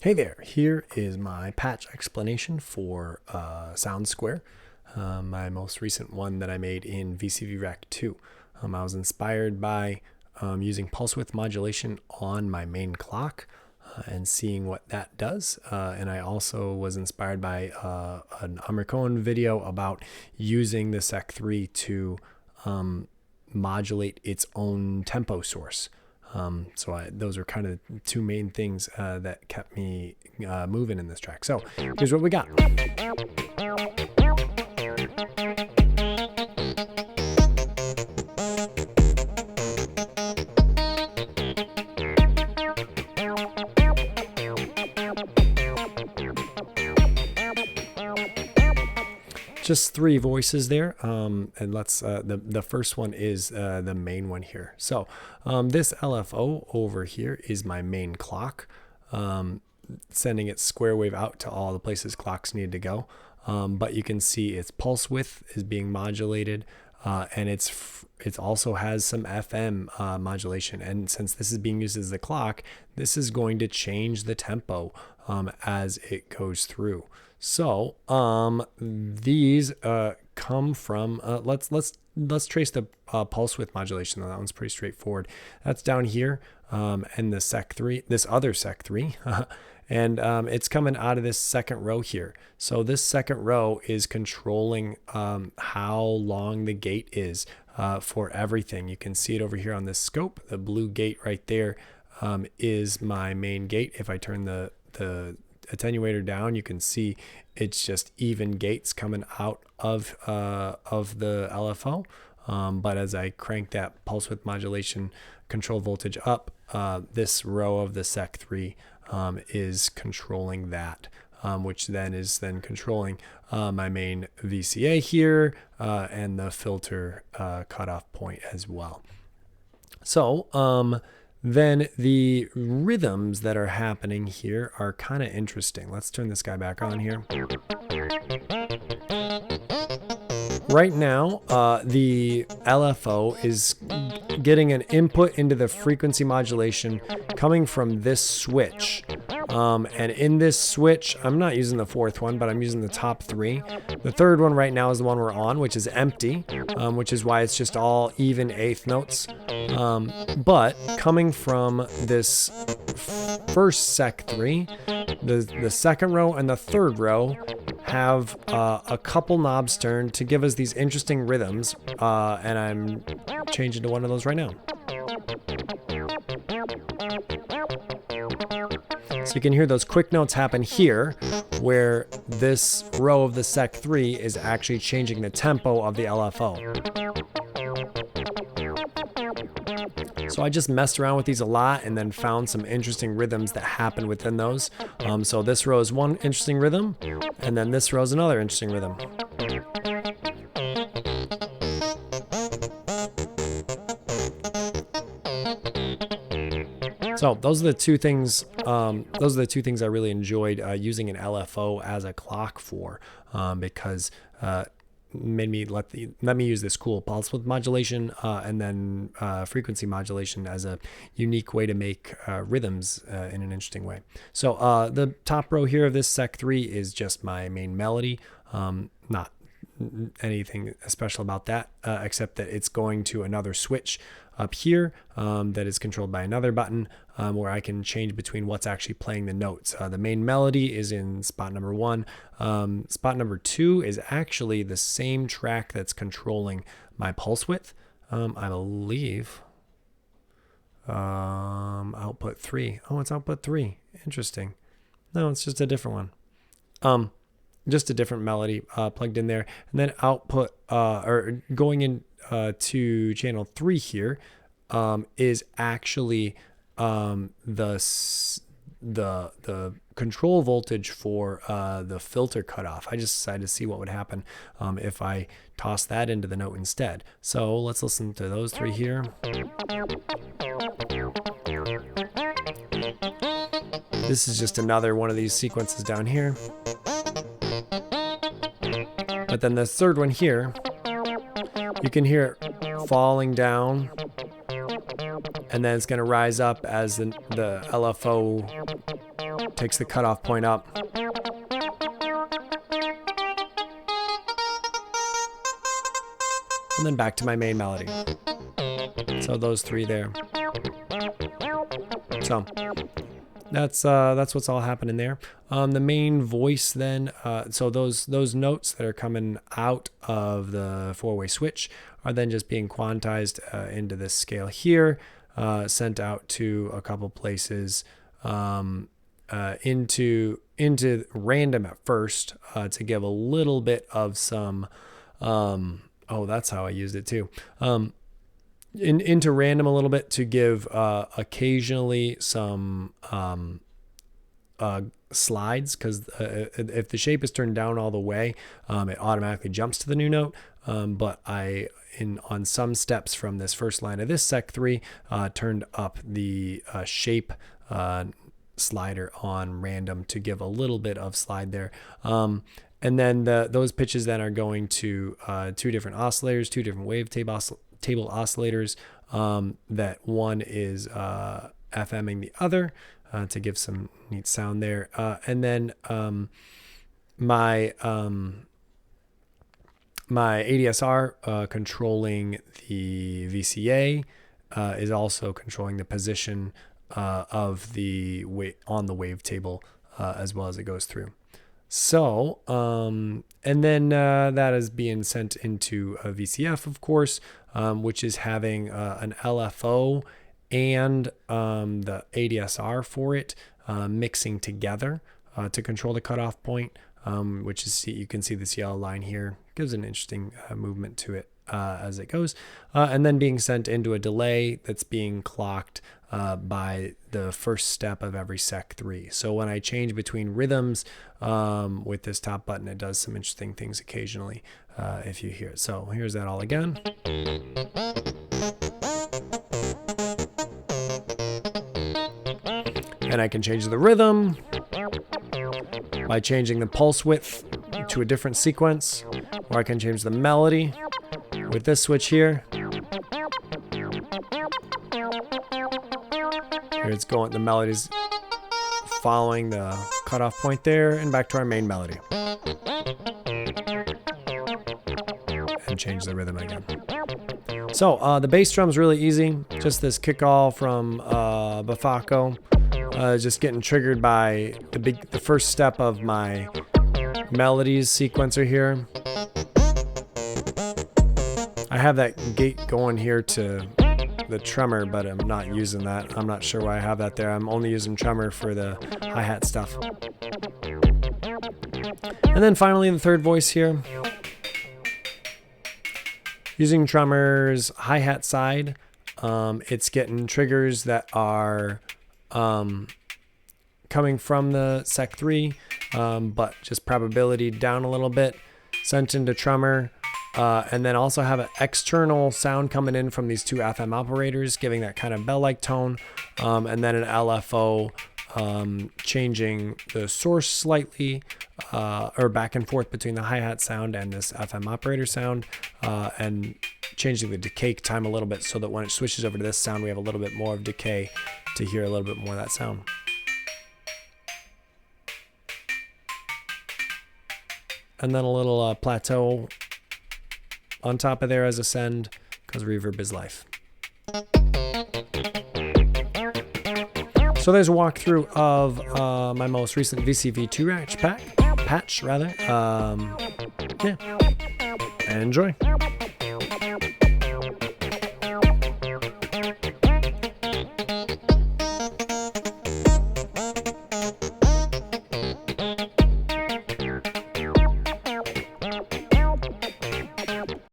Hey there, here is my patch explanation for Sound Square, my most recent one that I made in VCV2. I was inspired by using pulse width modulation on my main clock and seeing what that does. And I also was inspired by an Amir Cohen video about using the Sec3 to modulate its own tempo source. Those are kind of the two main things that kept me moving in this track. So here's what we got. Just three voices there, and let's the first one is the main one here. So this LFO over here is my main clock, sending its square wave out to all the places clocks need to go. But you can see its pulse width is being modulated, and it also has some FM modulation. And since this is being used as the clock, this is going to change the tempo as it goes through. So these come from let's trace the pulse width modulation. That one's pretty straightforward. That's down here, and the Sec3, this other Sec3, and it's coming out of this second row here. So this second row is controlling how long the gate is for everything. You can see it over here on this scope. The blue gate right there is my main gate. If I turn the attenuator down, you can see it's just even gates coming out of the LFO. But as I crank that pulse width modulation control voltage up, this row of the Sec3 is controlling that, which then is controlling my main VCA here and the filter cutoff point as well. So then the rhythms that are happening here are kind of interesting. Let's turn this guy back on here. Right now, the LFO is getting an input into the frequency modulation coming from this switch. And in this switch, I'm not using the fourth one, but I'm using the top three. The third one right now is the one we're on, which is empty, which is why it's just all even eighth notes. But coming from this first Sec3, the second row and the third row have a couple knobs turned to give us these interesting rhythms, and I'm changing to one of those right now. So you can hear those quick notes happen here, where this row of the Sec3 is actually changing the tempo of the LFO. So I just messed around with these a lot and then found some interesting rhythms that happen within those. So this row is one interesting rhythm, and then this row is another interesting rhythm. So those are the two things. Those are the two things I really enjoyed using an LFO as a clock for, because made me let me use this cool pulse width modulation and then frequency modulation as a unique way to make rhythms in an interesting way. So the top row here of this Sec3 is just my main melody. Not anything special about that, except that it's going to another switch up here that is controlled by another button where I can change between what's actually playing the notes. The main melody is in spot number 1. Spot number 2 is actually the same track that's controlling my pulse width. I believe output 3. Oh, it's output 3. Interesting. No, it's just a different one. Just a different melody plugged in there, and then output or going in to channel 3 here is actually the control voltage for the filter cutoff. I just decided to see what would happen if I toss that into the note instead. So let's listen to those three here. This is just another one of these sequences down here. But then the third one here, you can hear it falling down, and then it's going to rise up as the LFO takes the cutoff point up. And then back to my main melody. So those three there. So that's what's all happening there. The main voice then, so those notes that are coming out of the four-way switch are then just being quantized into this scale here, sent out to a couple places, into random at first, to give a little bit of some, oh, that's how I used it too. Into random a little bit to give occasionally some slides, because if the shape is turned down all the way, it automatically jumps to the new note. But on some steps from this first line of this sec 3, turned up the shape slider on random to give a little bit of slide there. And then those pitches then are going to two different oscillators, two different wavetable oscillators, that one is FMing the other to give some neat sound there. And then my ADSR controlling the VCA is also controlling the position of the on the wavetable as well as it goes through. So, and then that is being sent into a VCF, of course, which is having an LFO and the ADSR for it mixing together to control the cutoff point, which is, you can see this yellow line here. Gives an interesting movement to it as it goes. And then being sent into a delay that's being clocked by the first step of every sec 3. So when I change between rhythms with this top button, it does some interesting things occasionally if you hear it. So here's that all again. And I can change the rhythm by changing the pulse width to a different sequence, or I can change the melody with this switch here. Here it's going, the melody's following the cutoff point there, and back to our main melody. And change the rhythm again. So the bass drum's really easy. Just this kick all from Bafaco. Just getting triggered by the first step of my melodies sequencer here. I have that gate going here to the tremor, but I'm not using that. I'm not sure why I have that there. I'm only using tremor for the hi-hat stuff. And then finally the third voice here. Using tremor's hi-hat side, it's getting triggers that are coming from the sec 3, but just probability down a little bit, sent into tremor, and then also have an external sound coming in from these two FM operators, giving that kind of bell-like tone, and then an LFO changing the source slightly, or back and forth between the hi-hat sound and this FM operator sound, and changing the decay time a little bit so that when it switches over to this sound, we have a little bit more of decay to hear a little bit more of that sound. And then a little plateau on top of there as a send, because reverb is life. So there's a walkthrough of my most recent VCV2 patch. Yeah. And enjoy.